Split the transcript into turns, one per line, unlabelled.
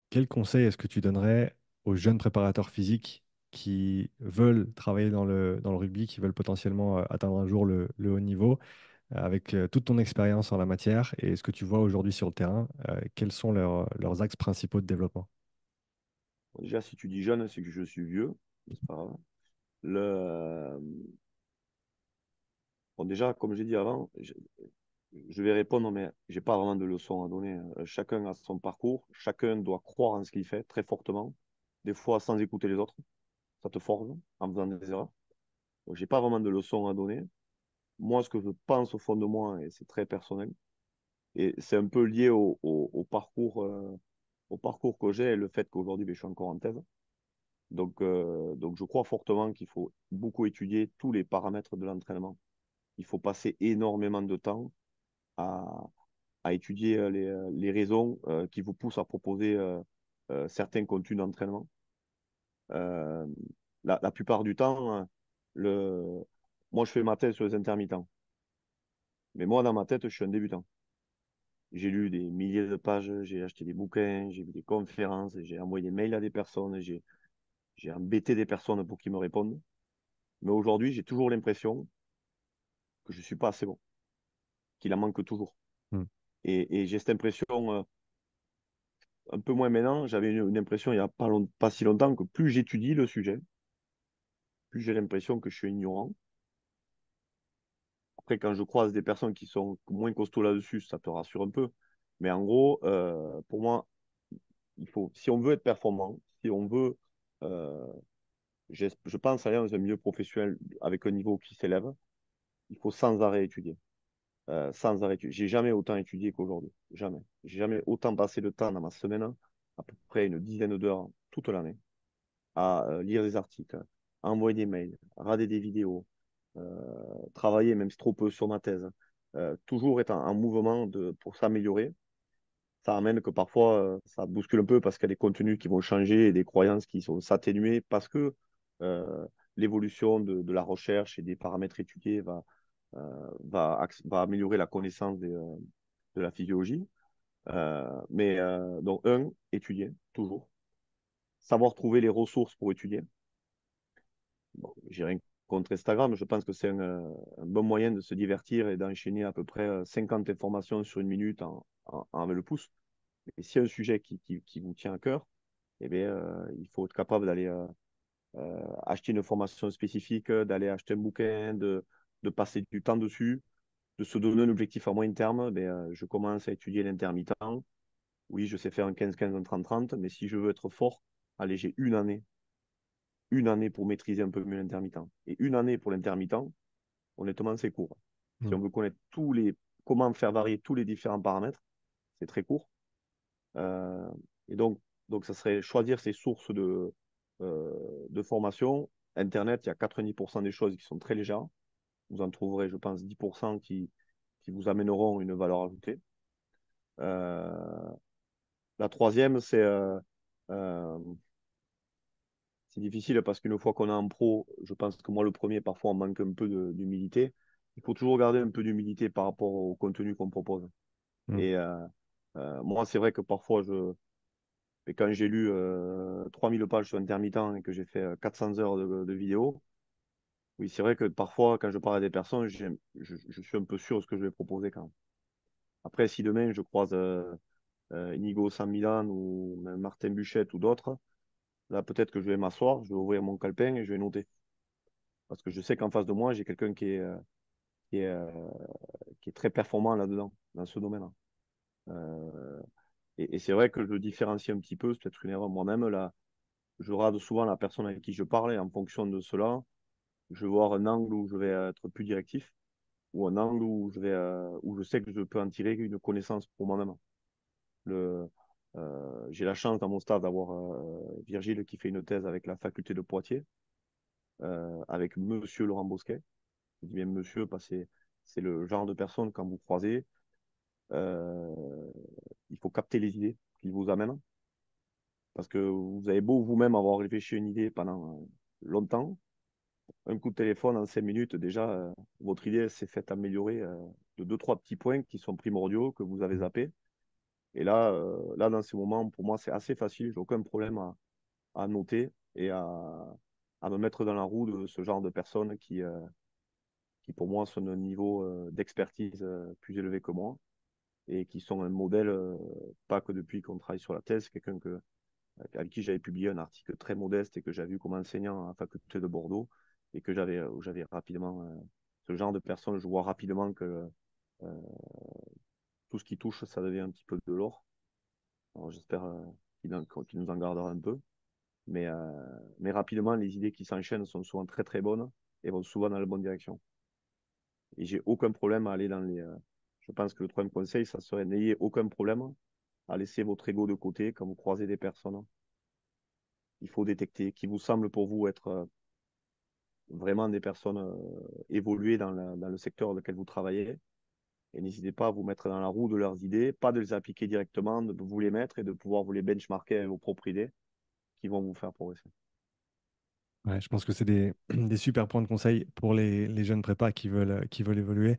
Quel conseil est-ce que tu donnerais aux jeunes préparateurs physiques qui veulent travailler dans le rugby, qui veulent potentiellement atteindre un jour le haut niveau, avec toute ton expérience en la matière et ce que tu vois aujourd'hui sur le terrain, quels sont leurs axes principaux de développement?
Bon, déjà, si tu dis jeune, c'est que je suis vieux, mais c'est pas grave. Bon, déjà, comme j'ai dit avant, je vais répondre, mais j'ai pas vraiment de leçons à donner. Chacun a son parcours, chacun doit croire en ce qu'il fait très fortement, des fois sans écouter les autres. Ça te forge en faisant des erreurs. Donc, j'ai pas vraiment de leçons à donner. Moi, ce que je pense au fond de moi, et c'est très personnel, et c'est un peu lié au parcours que j'ai et le fait qu'aujourd'hui, ben, je suis encore en thèse. Donc, je crois fortement qu'il faut beaucoup étudier tous les paramètres de l'entraînement. Il faut passer énormément de temps à, à étudier les raisons qui vous poussent à proposer certains contenus d'entraînement. Euh, la plupart du temps, le... moi, je fais ma thèse sur les intermittents. Mais moi, dans ma tête, je suis un débutant. J'ai lu des milliers de pages, j'ai acheté des bouquins, j'ai vu des conférences, j'ai envoyé des mails à des personnes, j'ai embêté des personnes pour qu'ils me répondent. Mais aujourd'hui, j'ai toujours l'impression que je ne suis pas assez bon, qu'il en manque toujours.
Hmm.
Et j'ai cette impression, un peu moins maintenant, j'avais une impression il n'y a pas si longtemps que plus j'étudie le sujet, plus j'ai l'impression que je suis ignorant. Après, quand je croise des personnes qui sont moins costauds là-dessus, ça te rassure un peu. Mais en gros, pour moi, si on veut être performant, si on veut, euh, je pense, aller dans un milieu professionnel avec un niveau qui s'élève, il faut sans arrêt étudier. Sans arrêt. J'ai jamais autant étudié qu'aujourd'hui. Jamais. J'ai jamais autant passé de temps dans ma semaine, à peu près une dizaine d'heures toute l'année, à lire des articles, à envoyer des mails, à regarder des vidéos, travailler même si trop peu sur ma thèse. Toujours être en mouvement pour s'améliorer. Ça amène que parfois, ça bouscule un peu parce qu'il y a des contenus qui vont changer et des croyances qui sont s'atténuer parce que l'évolution de la recherche et des paramètres étudiés va améliorer la connaissance de la physiologie. Donc, étudier, toujours. Savoir trouver les ressources pour étudier. Bon, j'ai rien contre Instagram, je pense que c'est un bon moyen de se divertir et d'enchaîner à peu près 50 informations sur une minute avec le pouce. Et s'il y a un sujet qui vous tient à cœur, eh bien, il faut être capable d'aller acheter une formation spécifique, d'aller acheter un bouquin, de passer du temps dessus, de se donner un objectif à moyen terme. Je commence à étudier l'intermittent. Oui, je sais faire un 15-15, un 30-30, mais si je veux être fort, allez, j'ai une année pour maîtriser un peu mieux l'intermittent. Et une année pour l'intermittent, honnêtement, c'est court. Si
Hmm.
on veut connaître comment faire varier tous les différents paramètres, c'est très court. Euh, et donc, ça serait choisir ses sources de formation. Internet, il y a 90% des choses qui sont très légères. Vous en trouverez, je pense, 10% qui vous amèneront une valeur ajoutée. Euh, la troisième, euh, c'est difficile parce qu'une fois qu'on est en pro, je pense que moi, le premier, parfois, on manque un peu d'humilité. Il faut toujours garder un peu d'humilité par rapport au contenu qu'on propose.
Hmm.
Et moi, c'est vrai que parfois, et quand j'ai lu 3000 pages sur intermittent et que j'ai fait 400 heures de vidéos, oui, c'est vrai que parfois, quand je parle à des personnes, je suis un peu sûr de ce que je vais proposer quand même. Après, si demain, je croise Inigo San Milan ou même Martin Buchette ou d'autres, là, peut-être que je vais m'asseoir, je vais ouvrir mon calepin et je vais noter. Parce que je sais qu'en face de moi, j'ai quelqu'un qui est, euh, qui est très performant là-dedans, dans ce domaine-là. Euh, et c'est vrai que je différencie un petit peu, c'est peut-être une erreur moi-même, là, je regarde souvent la personne avec qui je parle et en fonction de cela, je vais voir un angle où je vais être plus directif ou un angle où je sais que je peux en tirer une connaissance pour moi-même. J'ai la chance dans mon stade d'avoir Virgile qui fait une thèse avec la faculté de Poitiers, avec Monsieur Laurent Bosquet. Je dis bien monsieur parce que c'est le genre de personne quand vous croisez, euh, il faut capter les idées qu'il vous amène. Parce que vous avez beau vous-même avoir réfléchi à une idée pendant longtemps, un coup de téléphone en 5 minutes, déjà, votre idée s'est faite améliorer de deux, trois petits points qui sont primordiaux, que vous avez zappés. Et là, dans ces moments, pour moi, c'est assez facile. J'ai aucun problème à noter et à me mettre dans la roue de ce genre de personnes qui pour moi, sont d'un niveau d'expertise plus élevé que moi et qui sont un modèle, pas que depuis qu'on travaille sur la thèse, quelqu'un avec qui j'avais publié un article très modeste et que j'avais vu comme enseignant à la faculté de Bordeaux et où j'avais rapidement, ce genre de personnes, je vois rapidement que tout ce qui touche, ça devient un petit peu de l'or. Alors j'espère qu'il nous en gardera un peu. Mais, euh, mais rapidement, les idées qui s'enchaînent sont souvent très très bonnes et vont souvent dans la bonne direction. Et j'ai aucun problème à aller dans les. Je pense que le troisième conseil, ça serait n'ayez aucun problème à laisser votre ego de côté quand vous croisez des personnes. Il faut détecter qui vous semblent pour vous être vraiment des personnes évoluées dans le secteur dans lequel vous travaillez. Et n'hésitez pas à vous mettre dans la roue de leurs idées, pas de les appliquer directement, de vous les mettre et de pouvoir vous les benchmarker avec vos propres idées qui vont vous faire progresser.
Ouais, je pense que c'est des, des super points de conseil pour les jeunes prépas qui veulent évoluer.